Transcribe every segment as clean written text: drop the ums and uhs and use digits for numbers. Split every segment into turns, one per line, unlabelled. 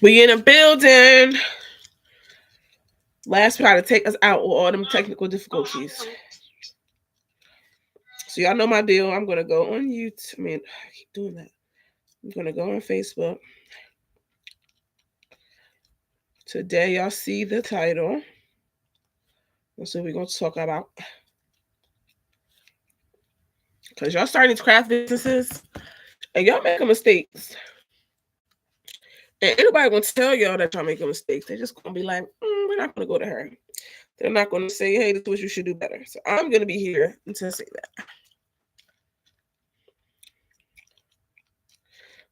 We in a building. Last try to take us out with all them technical difficulties. So y'all know my deal. I'm gonna go on YouTube. I mean, I keep doing that. I'm gonna go on Facebook. Today y'all see the title. That's what we're gonna talk about. Cause y'all starting these craft businesses and y'all making mistakes. And anybody gonna tell y'all that y'all making mistakes. They're just gonna be like, we're not gonna go to her. They're not gonna say, hey, this is what you should do better. So I'm gonna be here to say that.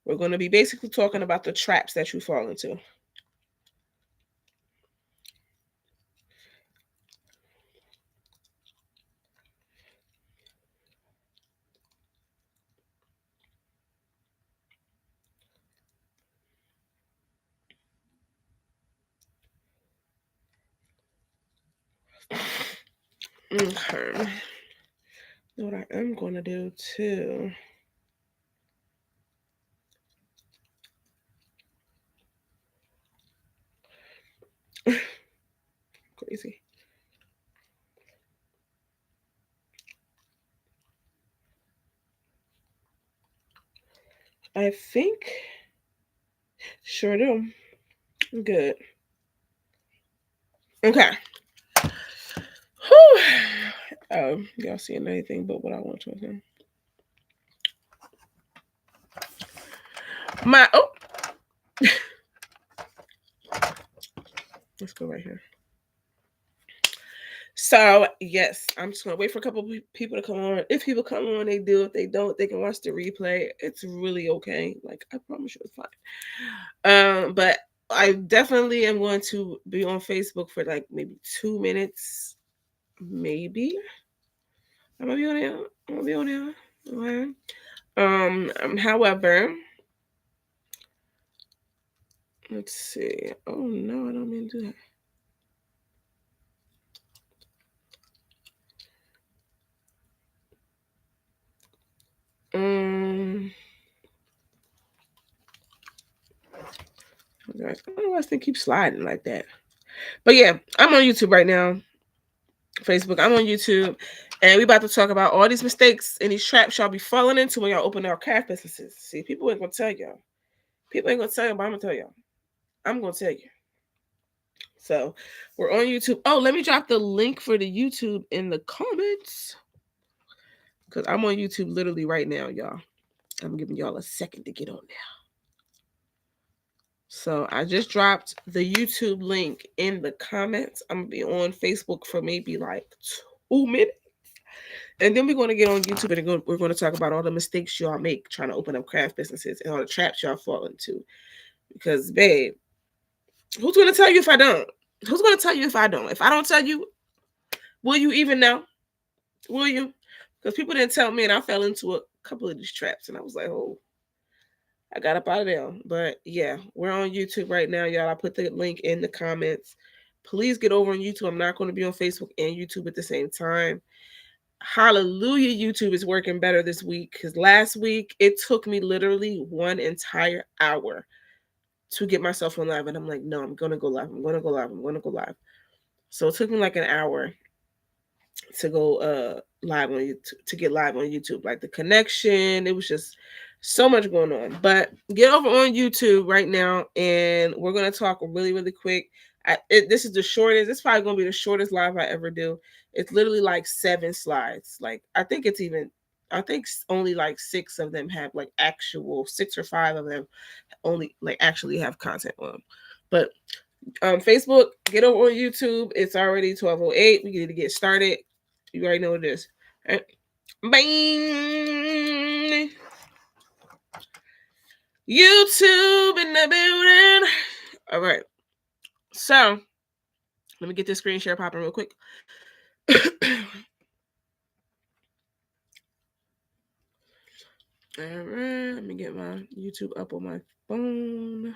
We're gonna be basically talking about the traps that you fall into. Okay. What I am gonna do too. Crazy. I think sure do. Good. Okay. Whew. Y'all seeing anything but what I want to see. My let's go right here. So yes, I'm just gonna wait for a couple of people to come on. If people come on, they do. If they don't, they can watch the replay. It's really okay. Like I promise you, it's fine. But I definitely am going to be on Facebook for like maybe 2 minutes, maybe. I'm gonna be on there. I'm gonna be on there. Okay. However, let's see. Oh no, I don't mean to do that. Guys, I don't know why this thing keeps sliding like that. But yeah, I'm on YouTube right now. Facebook, I'm on YouTube, and we about to talk about all these mistakes and these traps y'all be falling into when y'all open our craft businesses. See, people ain't gonna tell y'all. People ain't gonna tell you, but I'm gonna tell y'all. I'm gonna tell you. So we're on YouTube. Oh, let me drop the link for the YouTube in the comments. Because I'm on YouTube literally right now, y'all. I'm giving y'all a second to get on there. So I just dropped the YouTube link in the comments. I'm gonna be on Facebook for maybe like 2 minutes. And then we're going to get on YouTube and we're going to talk about all the mistakes y'all make trying to open up craft businesses and all the traps y'all fall into. Because, babe, who's going to tell you if I don't? Who's going to tell you if I don't? If I don't tell you, will you even know? Will you? Because people didn't tell me, and I fell into a couple of these traps, and I was like, oh, I got up out of there. But yeah, we're on YouTube right now, y'all. I put the link in the comments. Please get over on YouTube. I'm not going to be on Facebook and YouTube at the same time. Hallelujah, YouTube is working better this week because last week it took me literally one entire hour to get myself on live. And I'm like, no, I'm going to go live. I'm going to go live. I'm going to go live. So it took me like an hour to go live on YouTube, to get live on YouTube. Like the connection, it was just so much going on. But get over on YouTube right now, and we're gonna talk really, really quick. This is the shortest. It's probably gonna be the shortest live I ever do. It's literally like 7 slides. Like I think it's even. I think only like 6 of them have like actual 6 or 5 of them only like actually have content on them. But Facebook, get over on YouTube. It's already 12:08. We need to get started. You already know what it is. All right. Bang! YouTube in the building. All right. So let me get this screen share popping real quick. All right. Let me get my YouTube up on my phone.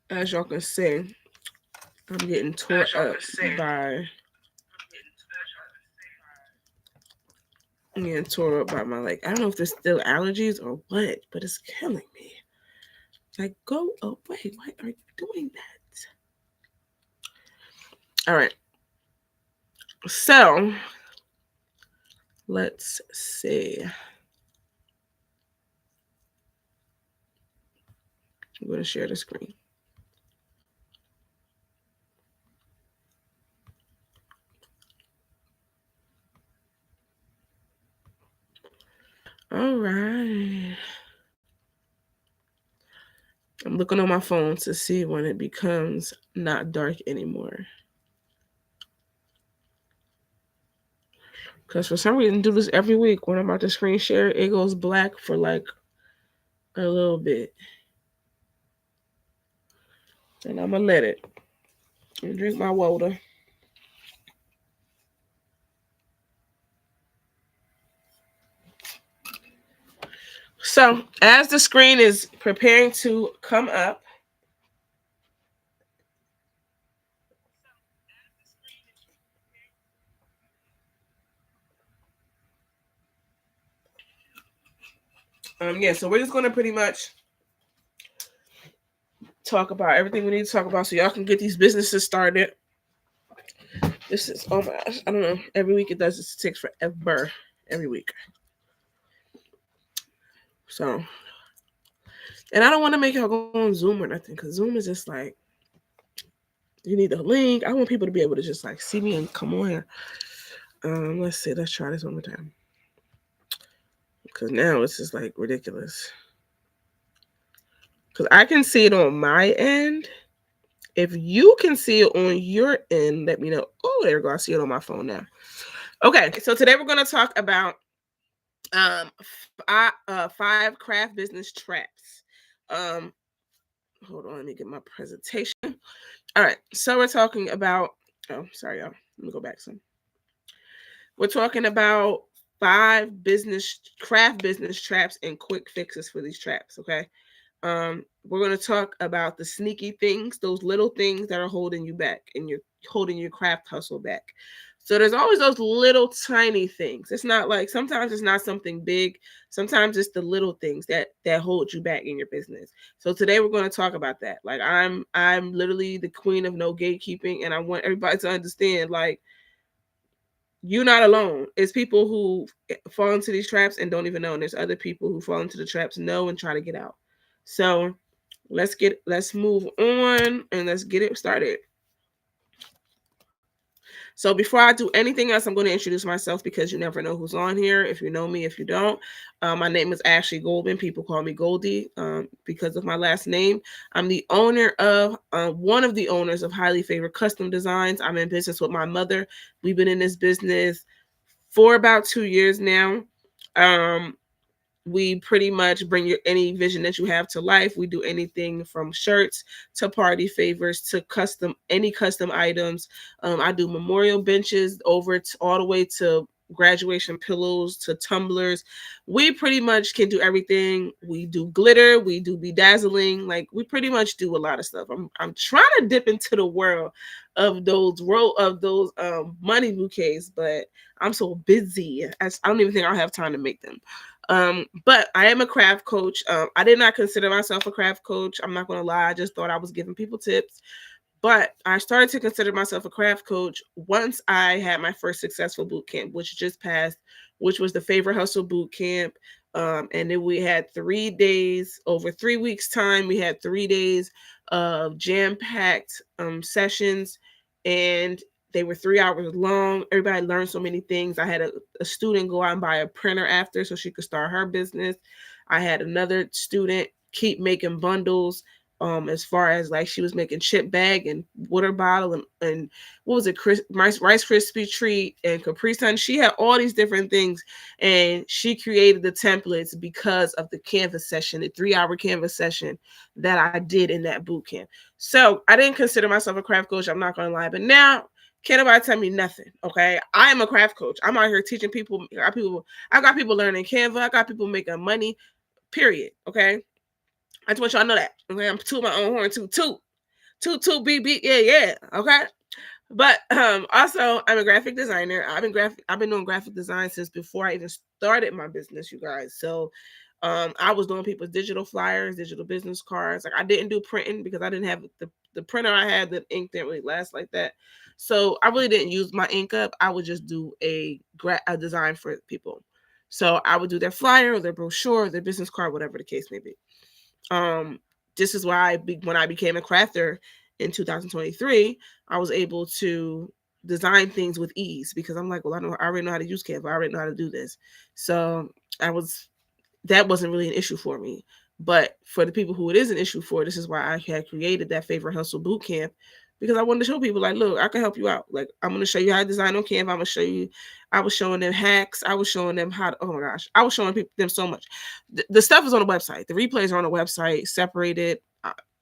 As y'all can see, I'm getting tore up by I'm getting tore up by my leg. I don't know if there's still allergies or what, but it's killing me. Like, go away. Why are you doing that? All right. So, let's see. I'm going to share the screen. All right. I'm looking on my phone to see when it becomes not dark anymore. Because for some reason, I do this every week. When I'm about to screen share, it goes black for like a little bit. And I'm going to let it. And drink my water. So, as the screen is preparing to come up, so we're just going to pretty much talk about everything we need to talk about so y'all can get these businesses started. This is, oh my gosh, I don't know. Every week it does this. It takes forever. Every week. So, and I don't want to make y'all go on Zoom or nothing because Zoom is just like, you need the link. I want people to be able to just like see me and come on here. Let's see. Let's try this one more time. Because now it's just like ridiculous. Because I can see it on my end. If you can see it on your end, let me know. Oh, there we go. I see it on my phone now. Okay, so today we're going to talk about 5 craft business traps. Hold on, let me get my presentation. All right, so we're talking about. Oh, sorry, y'all. Let me go back some. We're talking about 5 craft business traps and quick fixes for these traps. Okay. We're going to talk about the sneaky things, those little things that are holding you back and you're holding your craft hustle back. So there's always those little tiny things. It's not like sometimes it's not something big. Sometimes it's the little things that hold you back in your business. So today we're going to talk about that. Like I'm literally the queen of no gatekeeping, and I want everybody to understand like you're not alone. It's people who fall into these traps and don't even know. And there's other people who fall into the traps, know, and try to get out. So let's move on and let's get it started. So before I do anything else, I'm going to introduce myself because you never know who's on here. If you know me, if you don't, my name is Ashley Goldman. People call me Goldie because of my last name. I'm the owner of one of the owners of Highly Favored Custom Designs. I'm in business with my mother. We've been in this business for about 2 years now. We pretty much bring your any vision that you have to life. We do anything from shirts to party favors to any custom items. I do memorial benches over all the way to graduation pillows to tumblers. We pretty much can do everything. We do glitter, we do bedazzling, like we pretty much do a lot of stuff. I'm trying to dip into the world of those money bouquets, but I'm so busy. I don't even think I'll have time to make them. But I am a craft coach. I did not consider myself a craft coach. I'm not going to lie. I just thought I was giving people tips. But I started to consider myself a craft coach once I had my first successful boot camp, which just passed, which was the Favorite Hustle boot camp. And then we had 3 days, over 3 weeks' time. We had 3 days of jam-packed sessions, and they were 3 hours long. Everybody learned so many things. I had a student go out and buy a printer after so she could start her business. I had another student keep making bundles. As far as like she was making chip bag and water bottle and what was it, Rice Krispie treat and Capri Sun. She had all these different things, and she created the templates because of the Canvas session, the 3-hour Canvas session that I did in that boot camp. So I didn't consider myself a craft coach. I'm not going to lie, but now can't nobody tell me nothing. Okay, I am a craft coach. I'm out here teaching people. I got people learning Canva. I got people making money. Period. Okay. I just want y'all to know that. Okay, I'm to my own horn too. Toot, beep, beep. Yeah. Okay. But also I'm a graphic designer. I've been doing graphic design since before I even started my business, you guys. So I was doing people's digital flyers, digital business cards. Like I didn't do printing because I didn't have the printer I had, the ink didn't really last like that. So I really didn't use my ink up. I would just do a design for people. So I would do their flyer, their brochure, their business card, whatever the case may be. Um, this is why when I became a crafter in 2023, I was able to design things with ease because I'm like, well, I already know how to use Canva. I already know how to do this. So that wasn't really an issue for me. But for the people who it is an issue for, this is why I had created that Favorite Hustle Boot Camp, because I wanted to show people like, look, I can help you out. Like I'm gonna show you how to design on Canva. I'm gonna show you. I was showing them hacks. I was showing them how to, oh my gosh, I was showing them so much. The stuff is on the website. The replays are on the website, separated.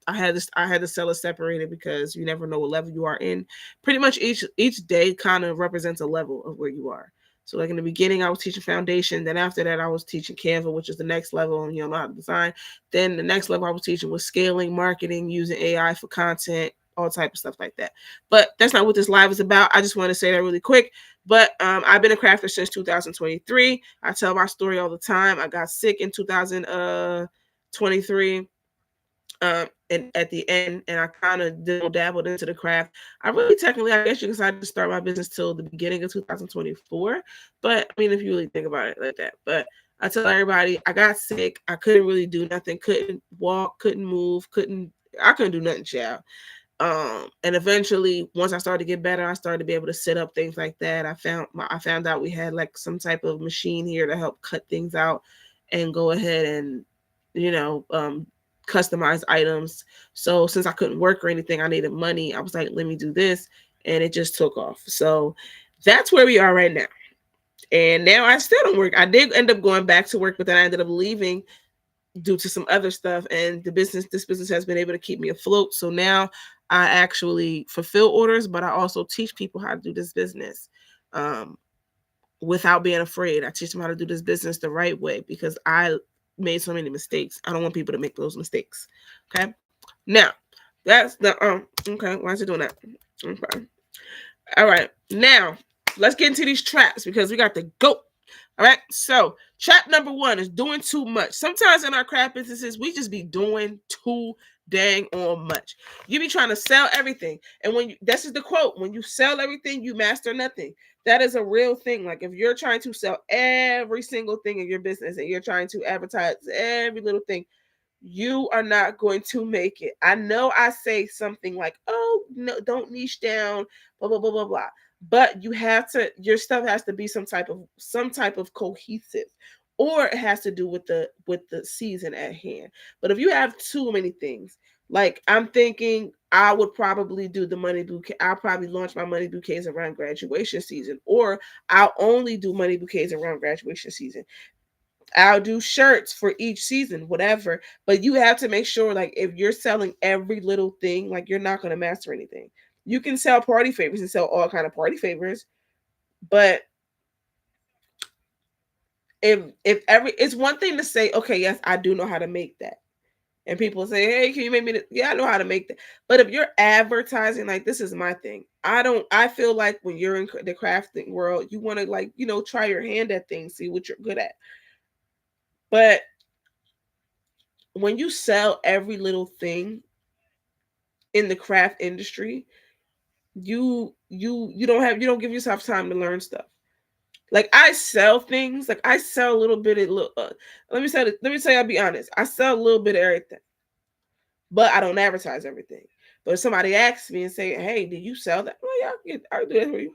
I had to sell it separated because you never know what level you are in. Pretty much each day kind of represents a level of where you are. So like in the beginning, I was teaching foundation. Then after that, I was teaching Canva, which is the next level, and you know how to design. Then the next level I was teaching was scaling, marketing, using AI for content, all type of stuff like that. But that's not what this live is about. I just want to say that really quick. But I've been a crafter since 2023. I tell my story all the time. I got sick in 2023. And at the end, and I kind of dabbled into the craft. I really technically, I guess you could say I didn't start my business till the beginning of 2024. But I mean, if you really think about it like that. But I tell everybody, I got sick. I couldn't really do nothing. Couldn't walk. Couldn't move. I couldn't do nothing, child. And eventually, once I started to get better, I started to be able to set up things like that. I found out we had like some type of machine here to help cut things out and go ahead and, you know, customized items. So since I couldn't work or anything, I needed money. I was like, let me do this. And it just took off. So that's where we are right now. And now I still don't work. I did end up going back to work, but then I ended up leaving due to some other stuff. And this business has been able to keep me afloat. So now I actually fulfill orders, but I also teach people how to do this business. Without being afraid. I teach them how to do this business the right way because I made so many mistakes. I don't want people to make those mistakes. Okay. Now, that's the okay, why is it doing that? Okay. All right. Now, let's get into these traps because we got to go. All right. So, trap number 1 is doing too much. Sometimes in our craft businesses, we just be doing too dang on much. You be trying to sell everything. And this is the quote, when you sell everything, you master nothing. That is a real thing. Like if you're trying to sell every single thing in your business and you're trying to advertise every little thing, you are not going to make it. I know I say something like, oh, no, don't niche down, blah, blah, blah, blah, blah. But your stuff has to be some type of cohesive, or it has to do with the season at hand. But if you have too many things, like I'm thinking I would probably do the money bouquet. I'll probably launch my money bouquets around graduation season, or I'll only do money bouquets around graduation season. I'll do shirts for each season, whatever. But you have to make sure, like, if you're selling every little thing, like, you're not going to master anything. You can sell party favors and sell all kind of party favors, but it's one thing to say, okay, yes, I do know how to make that. And people say, hey, can you make me yeah, I know how to make that. But if you're advertising, like, this is my thing. I feel like when you're in the crafting world, you want to, like, try your hand at things, see what you're good at. But when you sell every little thing in the craft industry, you don't give yourself time to learn stuff. Like I sell things, like I sell a little bit of let me say I'll be honest. I sell a little bit of everything, but I don't advertise everything. But if somebody asks me and say, "Hey, did you sell that?" Well, yeah, I'll do that for you.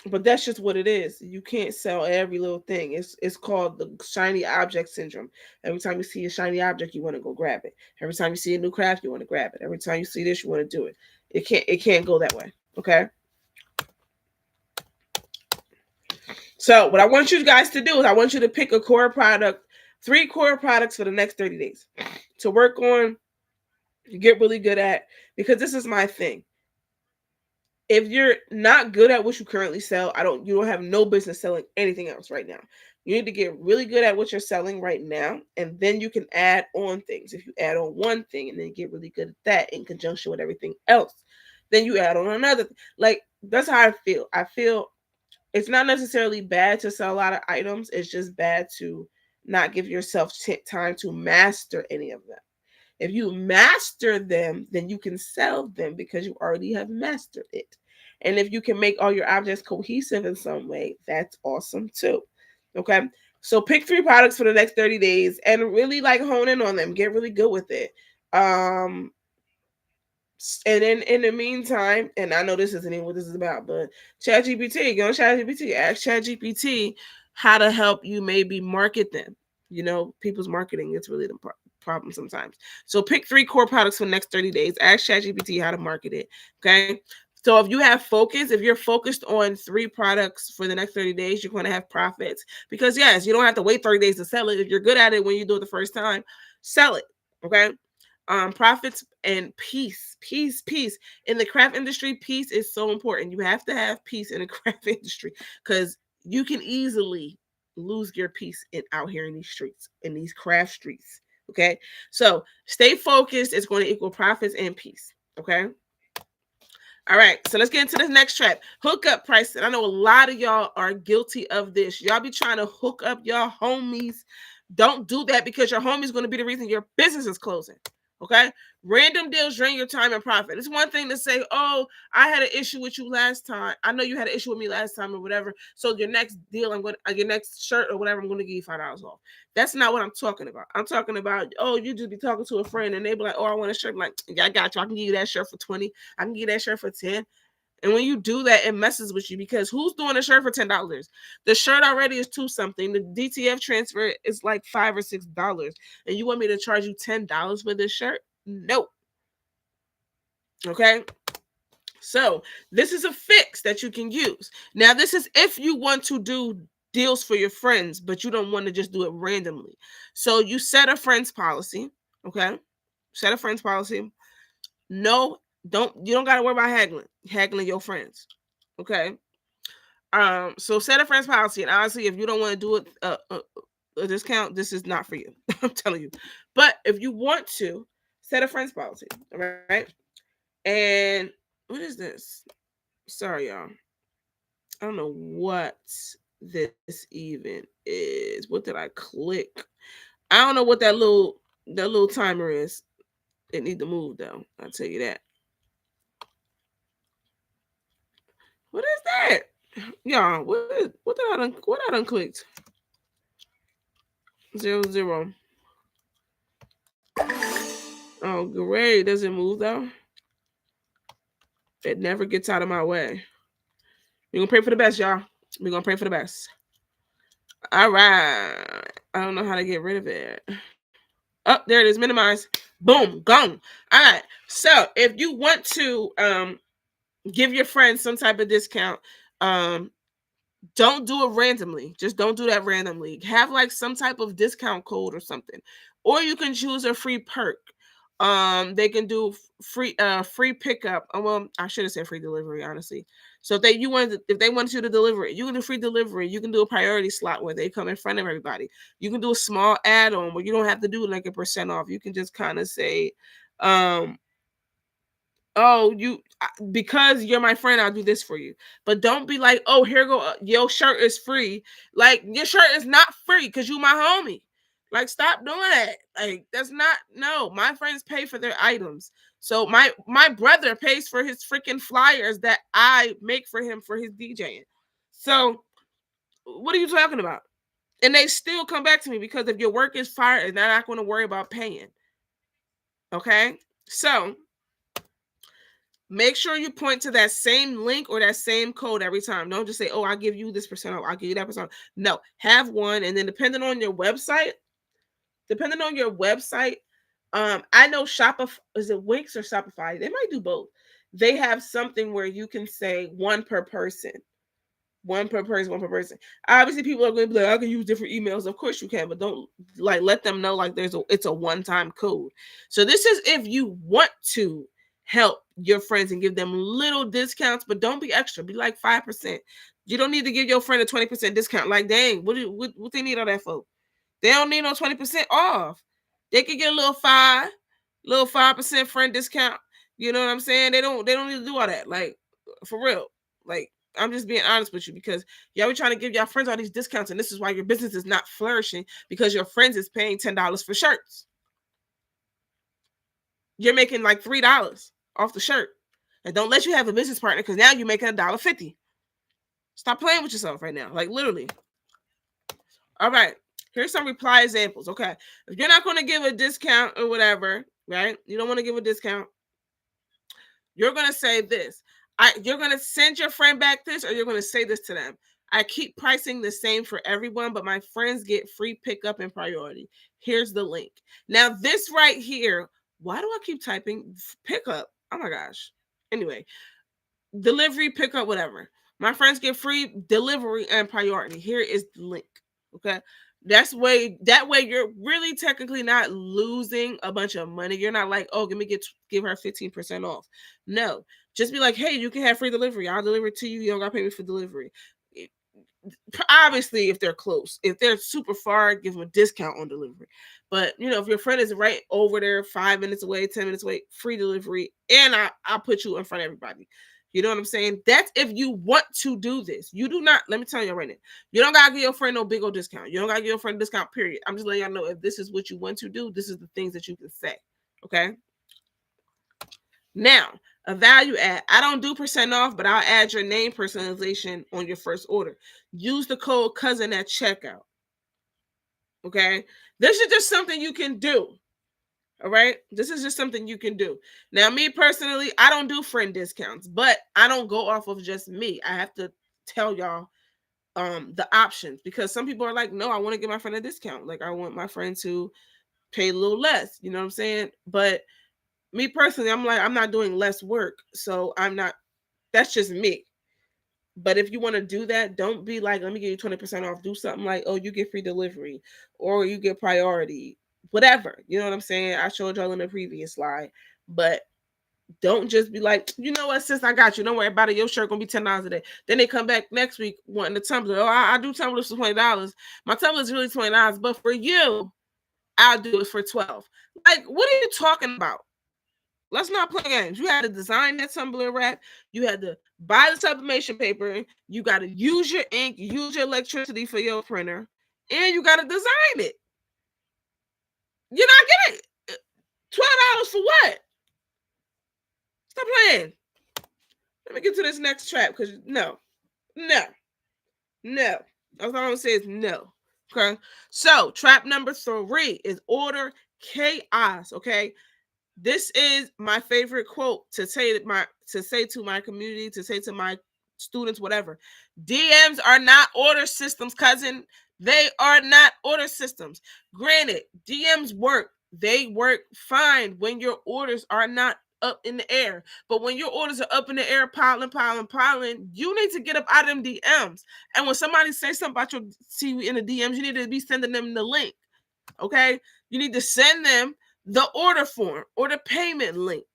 But that's just what it is. You can't sell every little thing. It's called the shiny object syndrome. Every time you see a shiny object, you want to go grab it. Every time you see a new craft, you want to grab it. Every time you see this, you want to do it. It can't go that way. Okay. So what I want you guys to do is I want you to pick a core product, 3 core products for the next 30 days to work on, get really good at, because this is my thing. If you're not good at what you currently sell, you don't have no business selling anything else right now. You need to get really good at what you're selling right now, and then you can add on things. If you add on one thing and then get really good at that in conjunction with everything else, Then you add on another. Like, that's how I feel. I feel it's not necessarily bad to sell a lot of items. It's just bad to not give yourself time to master any of them. If you master them, then you can sell them because you already have mastered it. And if you can make all your objects cohesive in some way, that's awesome too. Okay. So pick 3 products for the next 30 days and really like hone in on them. Get really good with it. Um, and then in the meantime, and I know this isn't even what this is about, but ChatGPT, go on ChatGPT, ask ChatGPT how to help you maybe market them. You know, people's marketing is really the problem sometimes. So pick 3 core products for the next 30 days. Ask ChatGPT how to market it. Okay. So if you have focus, if you're focused on 3 products for the next 30 days, you're going to have profits. Because yes, you don't have to wait 30 days to sell it. If you're good at it when you do it the first time, sell it. Okay. Profits and peace in the craft industry. Peace is so important. You have to have peace in the craft industry because you can easily lose your peace out here in these streets, in these craft streets. Okay, so stay focused. It's going to equal profits and peace. Okay. All right, so let's get into this next trap. Hookup pricing. I know a lot of y'all are guilty of this. Y'all be trying to hook up your homies. Don't do that because your homie is going to be the reason your business is closing. Okay. Random deals drain your time and profit. It's one thing to say, oh, I had an issue with you last time. I know you had an issue with me last time or whatever. So your next deal, your next shirt or whatever, I'm going to give you $5 off. That's not what I'm talking about. I'm talking about, oh, you just be talking to a friend and they be like, oh, I want a shirt. I'm like, yeah, I got you. I can give you that shirt for 20. I can give you that shirt for 10. And when you do that, it messes with you because who's doing a shirt for $10? The shirt already is $2 something. The DTF transfer is like $5 or $6. And you want me to charge you $10 for this shirt? No. Okay. So this is a fix that you can use. Now, this is if you want to do deals for your friends, but you don't want to just do it randomly. So you set a friends policy. Okay. Set a friends policy. No, you don't gotta worry about haggling your friends. Okay. So set a friends policy, and honestly, if you don't want to do it a discount, this is not for you. I'm telling you. But if you want to, set a friends policy. All right. And what is this? Sorry, y'all. I don't know what this even is. What did I click? I don't know what that little timer is. It need to move though. I'll tell you that. What is that? Y'all, what I done clicked? 0, 0. Oh, great. Does it move though? It never gets out of my way. We're gonna pray for the best, y'all. We're gonna pray for the best. All right. I don't know how to get rid of it. Oh, there it is. Minimize. Boom. Gone. All right. So if you want to give your friends some type of discount, don't do it randomly. Just don't do that randomly. Have like some type of discount code or something. Or you can choose a free perk. They can do free pickup. Well, I should have said free delivery, honestly. So if they want you to deliver it, you can do free delivery. You can do a priority slot where they come in front of everybody. You can do a small add-on where you don't have to do like a % off. You can just kind of say, oh, because you're my friend, I'll do this for you. But don't be like, oh, here go, your shirt is free. Like, your shirt is not free because you my homie. Like, stop doing that. Like, that's not, no, my friends pay for their items. So my brother pays for his freaking flyers that I make for him for his DJing. So what are you talking about? And they still come back to me because if your work is fire, they're not going to worry about paying. Okay? So make sure you point to that same link or that same code every time. Don't just say, oh, I'll give you this % off. I'll give you that % off. No, have one. And then depending on your website, I know Shopify, is it Wix or Shopify? They might do both. They have something where you can say one per person. One per person. Obviously, people are going to be like, I can use different emails. Of course you can, but don't like let them know like it's a one-time code. So this is if you want to help your friends and give them little discounts, but don't be extra. Be like 5%. You don't need to give your friend a 20% discount. Like, dang, what they need all that for? They don't need no 20% off. They could get a little 5% friend discount. You know what I'm saying? They don't need to do all that. Like, for real. Like, I'm just being honest with you, because y'all be trying to give y'all friends all these discounts, and this is why your business is not flourishing, because your friends is paying $10 for shirts. You're making like $3 off the shirt. And don't let you have a business partner, because now you're making $1.50. Stop playing with yourself right now. Like, literally. All right. Here's some reply examples. Okay. If you're not going to give a discount or whatever, right? You don't want to give a discount. You're going to say this. You're going to send your friend back this, or you're going to say this to them. I keep pricing the same for everyone, but my friends get free pickup and priority. Here's the link. Now, this right here, why do I keep typing pickup? Oh my gosh. Anyway, delivery, pickup, whatever. My friends get free delivery and priority. Here is the link. Okay. That way you're really technically not losing a bunch of money. You're not like, oh, give her 15% off. No, just be like, hey, you can have free delivery. I'll deliver it to you. You don't got to pay me for delivery. Obviously, if they're close, if they're super far, give them a discount on delivery. But if your friend is right over there, 5 minutes away, 10 minutes away, free delivery, and I'll put you in front of everybody. You know what I'm saying? That's if you want to do this. You do not, let me tell you right now, you don't gotta give your friend no big old discount. You don't gotta give your friend a discount, period. I'm just letting y'all know, if this is what you want to do, this is the things that you can say. Okay. Now, a value add. I don't do percent off, but I'll add your name personalization on your first order. Use the code cousin at checkout. Okay. This is just something you can do. All right. This is just something you can do. Now, me personally, I don't do friend discounts, but I don't go off of just me. I have to tell y'all the options, because some people are like, no, I want to give my friend a discount. Like, I want my friend to pay a little less. You know what I'm saying? But me personally, I'm like, I'm not doing less work. So that's just me. But if you want to do that, don't be like, let me give you 20% off. Do something like, oh, you get free delivery, or you get priority, whatever. You know what I'm saying? I showed y'all in the previous slide. But don't just be like, you know what, sis, I got you. Don't worry about it. Your shirt gonna be $10 a day. Then they come back next week wanting the tumbler. Oh, I do tumblers for $20. My tumbler is really $20, but for you, I'll do it for $12. Like, what are you talking about? Let's not play games. You had to design that tumbler wrap. You had to buy the sublimation paper. You got to use your ink, use your electricity for your printer, and you got to design it. You're not getting it. $12 for what? Stop playing. Let me get to this next trap, because no. That's all I'm gonna say is no. Okay. So trap number 3 is order chaos. Okay. This is my favorite quote to say to my community, to say to my students, whatever. DMs are not order systems, cousin. They are not order systems. Granted, DMs work. They work fine when your orders are not up in the air. But when your orders are up in the air, piling, you need to get up out of them DMs. And when somebody says something about your TV in the DMs, you need to be sending them the link. Okay? You need to send them the order form or the payment link.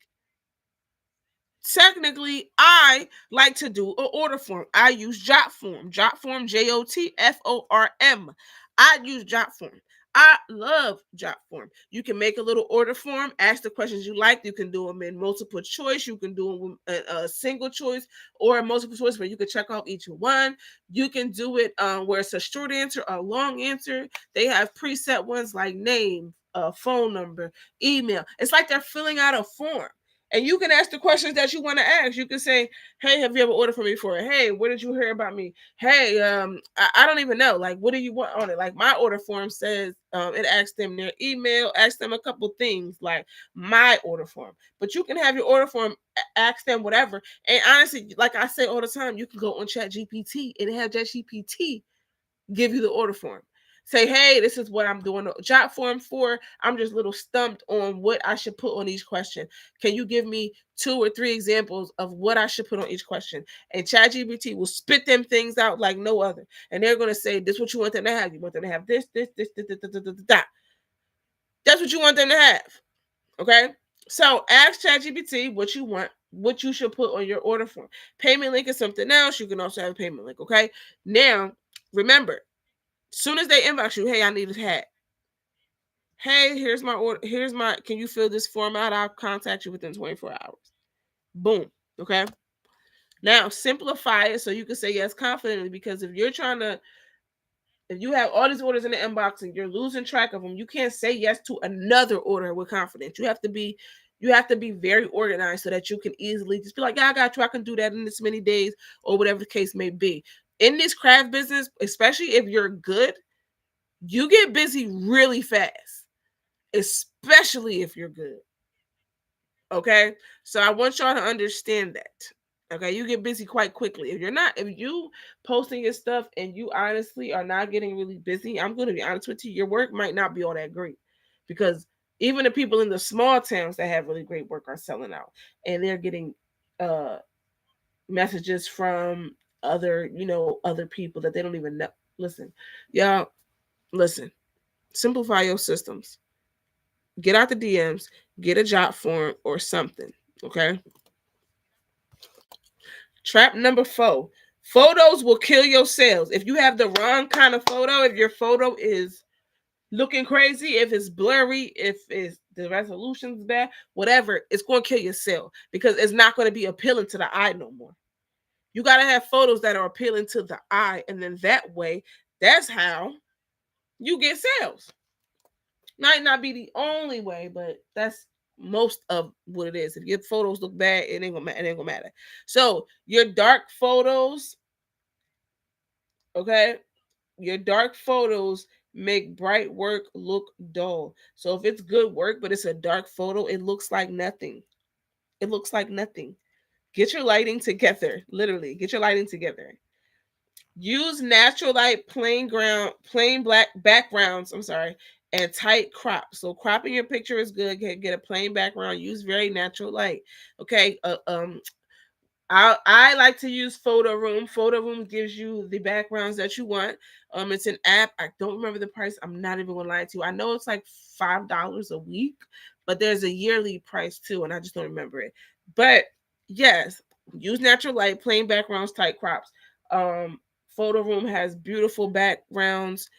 Technically, I like to do an order form. I use Jotform. Jotform, Jotform. I use Jotform. I love Jotform. You can make a little order form, ask the questions you like. You can do them in multiple choice. You can do them a single choice or a multiple choice where you can check off each one. You can do it where it's a short answer, a long answer. They have preset ones like name, phone number, email. It's like they're filling out a form. And you can ask the questions that you want to ask. You can say, hey, have you ever ordered from me before? Hey, where did you hear about me? Hey, I don't even know. Like, what do you want on it? Like, my order form says, it asks them their email, asks them a couple things, like my order form. But you can have your order form, ask them whatever. And honestly, like I say all the time, you can go on ChatGPT and have ChatGPT give you the order form. Say, hey, this is what I'm doing a Jotform for. I'm just a little stumped on what I should put on each question. Can you give me 2 or 3 examples of what I should put on each question? And ChatGPT will spit them things out like no other. And they're going to say, this is what you want them to have. You want them to have this. That. That's what you want them to have. Okay? So ask ChatGPT what you want, what you should put on your order form. Payment link is something else. You can also have a payment link. Okay? Now, remember, soon as they inbox you, hey, I need a hat. Hey, here's my order. Can you fill this form out? I'll contact you within 24 hours. Boom. Okay. Now simplify it so you can say yes confidently, because if you have all these orders in the inbox and you're losing track of them, you can't say yes to another order with confidence. You have to be very organized so that you can easily just be like, yeah, I got you. I can do that in this many days, or whatever the case may be. In this craft business, especially if you're good, you get busy really fast, especially if you're good. Okay. So I want y'all to understand that. Okay. You get busy quite quickly. If you posting your stuff and you honestly are not getting really busy, I'm going to be honest with you, your work might not be all that great, because even the people in the small towns that have really great work are selling out, and they're getting uh messages from other people that they don't even know. Listen, y'all, listen, simplify your systems. Get out the DMs, get a job form or something. Okay. Trap number 4. Photos will kill your sales. If you have the wrong kind of photo, if your photo is looking crazy, if it's blurry, if it's the resolution's bad, whatever, it's going to kill your sale, because it's not going to be appealing to the eye no more. You got to have photos that are appealing to the eye, and then that way, that's how you get sales. Might not be the only way, but that's most of what it is. If your photos look bad, it ain't gonna matter. So your dark photos, okay, your dark photos make bright work look dull. So if it's good work but it's a dark photo, it looks like nothing. It looks like nothing. Get your lighting together. Literally, get your lighting together. Use natural light, plain black backgrounds. I'm sorry, and tight crop. So cropping your picture is good. Get a plain background. Use very natural light. Okay. I like to use Photo Room. Photo Room gives you the backgrounds that you want. It's an app. I don't remember the price. I'm not even gonna lie to you. I know it's like $5 a week, but there's a yearly price too, and I just don't remember it. But yes, use natural light, plain backgrounds, tight crops. Um, Photo Room has beautiful backgrounds.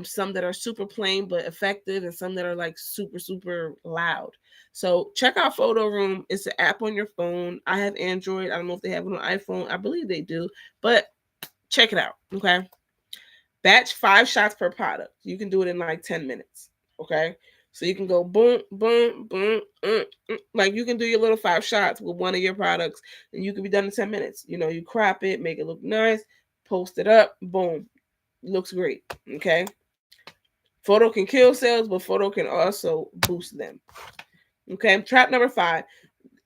Some that are super plain but effective, and some that are like super super loud. So check out Photo Room. It's an app on your phone. I have Android. I don't know if they have it on iPhone. I believe they do, but check it out. Okay. Batch 5 shots per product. You can do it in like 10 minutes. Okay. So you can go boom, boom, boom, like you can do your little 5 shots with one of your products, and you can be done in 10 minutes. You crop it, make it look nice, post it up, boom. Looks great. Okay. Photo can kill sales, but photo can also boost them. Okay. Trap number 5,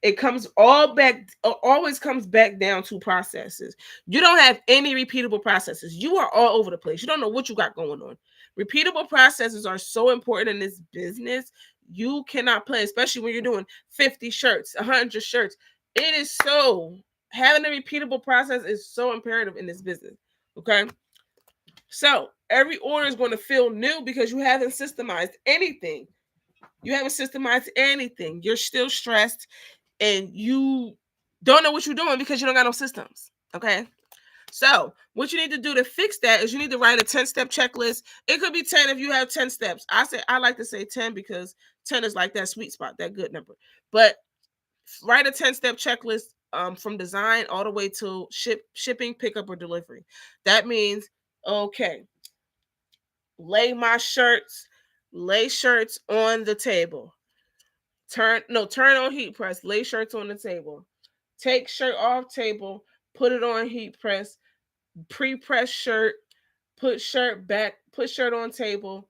it comes all back always comes back down to processes. You don't have any repeatable processes. You are all over the place. You don't know what you got going on. Repeatable processes are so important in this business. You cannot play, especially when you're doing 50 shirts, 100 shirts. It is so Having a repeatable process is so imperative in this business. Okay. So every order is going to feel new because you haven't systemized anything. You're still stressed, and you don't know what you're doing because you don't got no systems. Okay. So what you need to do to fix that is you need to write a 10-step checklist. It could be 10 if you have 10 steps. I like to say 10 because 10 is like that sweet spot, that good number. But write a 10-step checklist, from design all the way to shipping, pickup, or delivery. That means, okay, lay shirts on the table. Turn on heat press. Lay shirts on the table. Take shirt off table. Put it on heat press. Pre-press shirt. Put shirt back. Put shirt on table.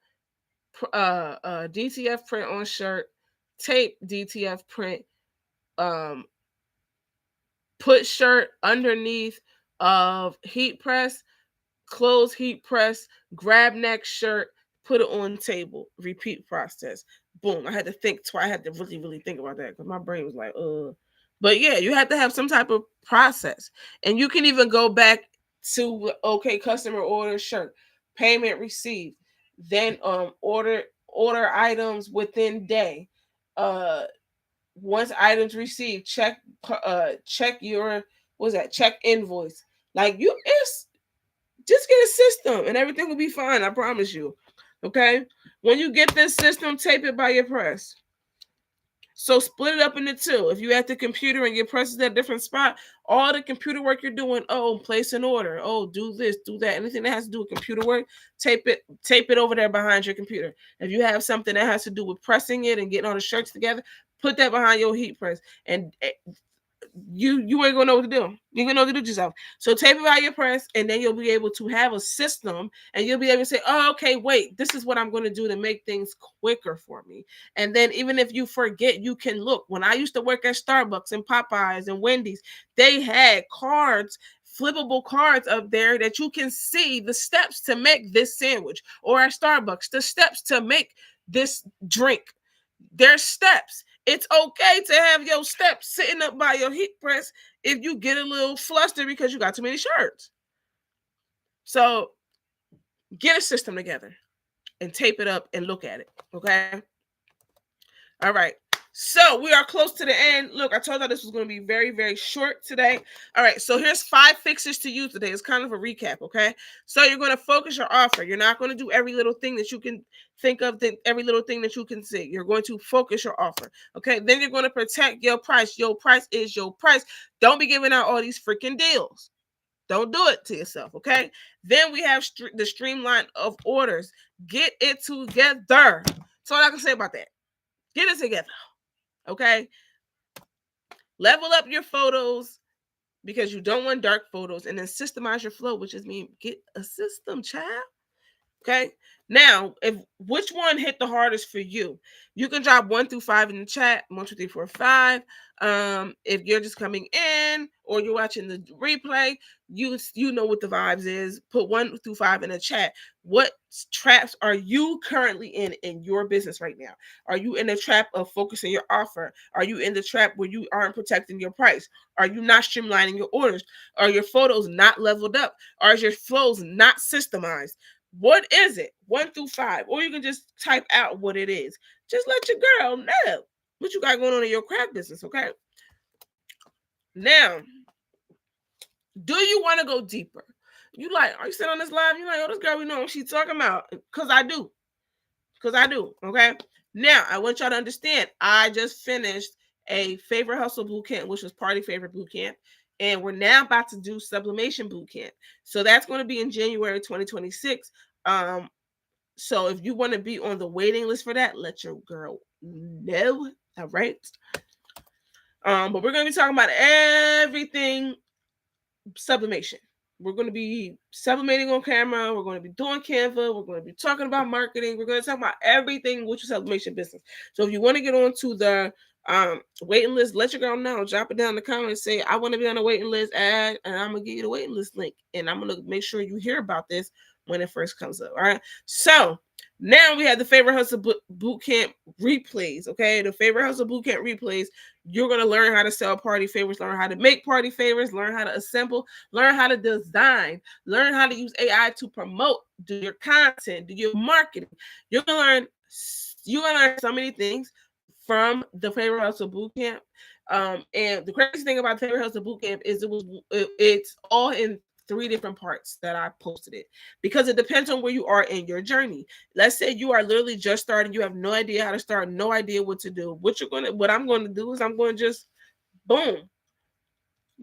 DTF print on shirt. Tape DTF print. Um, Put shirt underneath of heat press. Close heat press. Grab neck shirt. Put it on table. Repeat process. Boom. I had to think twice. I had to really, really think about that because my brain was like, But yeah, you have to have some type of process. And you can even go back to, okay, customer order shirt, payment received, then order items within day. Uh Once items received, check your check invoice. Like it's just get a system and everything will be fine. I promise you. Okay. When you get this system, tape it by your press. So split it up into two. If you at the computer and your press is at a different spot, all the computer work you're doing, oh, place an order, oh, do this, do that, anything that has to do with computer work, tape it over there behind your computer. If you have something that has to do with pressing it and getting all the shirts together, put that behind your heat press. And you ain't gonna know what to do. You're gonna know what to do yourself. So tape it by your press, and then you'll be able to have a system, and you'll be able to say, "Oh, okay, wait, this is what I'm going to do to make things quicker for me." And then even if you forget, you can look. When I used to work at Starbucks and Popeyes and Wendy's, they had cards, flippable cards up there that you can see the steps to make this sandwich, or at Starbucks, the steps to make this drink. There's steps. It's okay to have your steps sitting up by your heat press if you get a little flustered because you got too many shirts. So get a system together and tape it up and look at it. Okay. All right. So we are close to the end. Look, I told you this was going to be very, very short today. All right. So here's 5 fixes to use today. It's kind of a recap. Okay. So you're going to focus your offer. You're not going to do every little thing that you can think of, every little thing that you can see. You're going to focus your offer. Okay. Then you're going to protect your price. Your price is your price. Don't be giving out all these freaking deals. Don't do it to yourself. Okay. Then we have the streamline of orders. Get it together. That's all I can say about that. Get it together. Okay. Level up your photos because you don't want dark photos, and then systemize your flow, which is mean get a system, child. Okay. Now, if which one hit the hardest for you? You can drop 1 through 5 in the chat. 1, 2, 3, 4, 5. If you're just coming in or you're watching the replay, you know what the vibes is. Put 1 through 5 in the chat. What traps are you currently in your business right now? Are you in the trap of focusing your offer? Are you in the trap where you aren't protecting your price? Are you not streamlining your orders? Are your photos not leveled up? Are your flows not systemized? What is it? 1 through 5. Or you can just type out what it is. Just let your girl know what you got going on in your craft business, okay? Now, do you want to go deeper? You like, are you sitting on this live? You like, oh, this girl, we know what she's talking about. Because I do. Okay? Now, I want y'all to understand, I just finished a Favorite Hustle Bootcamp, which was Party Favorite Bootcamp. And we're now about to do Sublimation Bootcamp. So that's going to be in January 2026. So if you want to be on the waiting list for that, let your girl know. All right. But we're going to be talking about everything sublimation. We're going to be sublimating on camera. We're going to be doing Canva. We're going to be talking about marketing. We're going to talk about everything with your sublimation business. So if you want to get on to the waiting list, let your girl know. Drop it down in the comments. Say, I want to be on the waiting list, and I'm going to give you the waiting list link. And I'm going to make sure you hear about this when it first comes up. All right. So now we have the Favorite Hustle Bootcamp replays. Okay. The Favorite Hustle Bootcamp replays. You're going to learn how to sell party favors, learn how to make party favors, learn how to assemble, learn how to design, learn how to use AI to promote, do your content, do your marketing. You're going to learn so many things from the Favorite Hustle Bootcamp. And the crazy thing about the Favorite Hustle Bootcamp is it's all in 3 different parts that I posted it, because it depends on where you are in your journey. Let's say you are literally just starting, you have no idea how to start, no idea what to do. What I'm going to do is I'm going to just boom,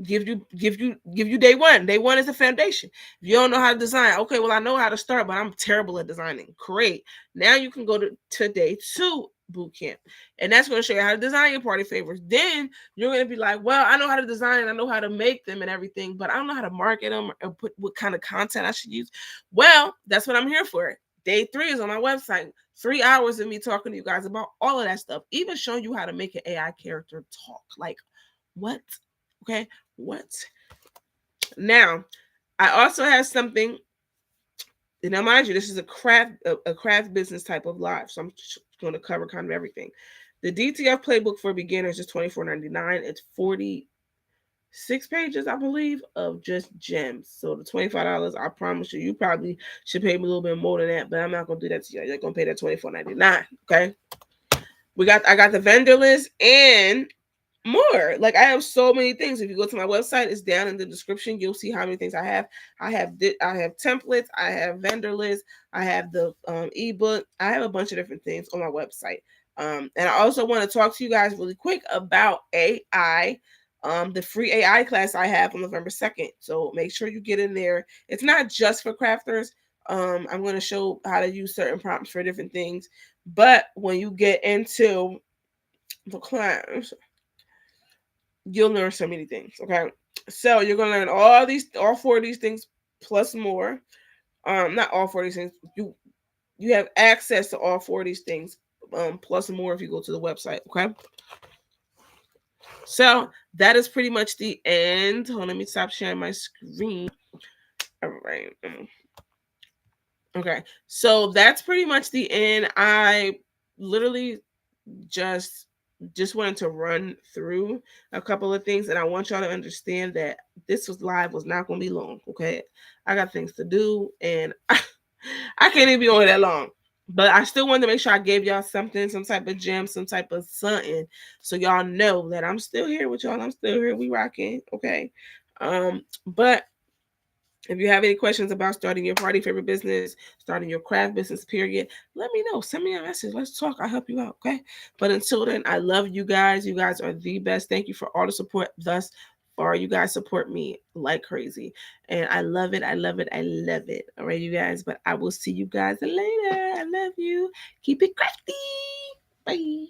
give you day one. Day one is the foundation. If you don't know how to design, okay, well, I know how to start, but I'm terrible at designing. Great. Now you can go to day 2 boot camp, and that's going to show you how to design your party favors. Then you're going to be like, well, I know how to design, I know how to make them and everything, but I don't know how to market them or put what kind of content I should use. Well, that's what I'm here for. Day 3 is on my website. 3 hours of me talking to you guys about all of that stuff, even showing you how to make an AI character talk. Like, what? Okay, what? Now, I also have something. And now, mind you, this is a craft business type of live, so I'm going to cover kind of everything. The DTF playbook for beginners is $24.99. It's 46 pages, I believe, of just gems. So the $25, I promise you probably should pay me a little bit more than that, but I'm not going to do that to you. You're going to pay that $24.99. Okay. I got the vendor list and more. Like, I have so many things. If you go to my website, it's down in the description. You'll see how many things I have. I have templates. I have vendor lists. I have the ebook. I have a bunch of different things on my website. And I also want to talk to you guys really quick about AI. The free AI class I have on November 2nd. So make sure you get in there. It's not just for crafters. I'm going to show how to use certain prompts for different things. But when you get into the class, you'll learn so many things. Okay. So you're going to learn all four of these things plus more. Not all four of these things. You have access to all four of these things plus more if you go to the website. Okay. So that is pretty much the end. Hold on, let me stop sharing my screen. All right. Okay. So that's pretty much the end. I literally just wanted to run through a couple of things, and I want y'all to understand that this was not going to be long. Okay. I got things to do, and I can't even be on that long. But I still wanted to make sure I gave y'all something, some type of gem, some type of something, so y'all know that I'm still here with y'all. I'm still here. We rocking, okay? But if you have any questions about starting your party favor business, starting your craft business, period, let me know. Send me a message. Let's talk. I'll help you out, okay? But until then, I love you guys. You guys are the best. Thank you for all the support thus far. You guys support me like crazy. And I love it. I love it. I love it. All right, you guys. But I will see you guys later. I love you. Keep it crafty. Bye.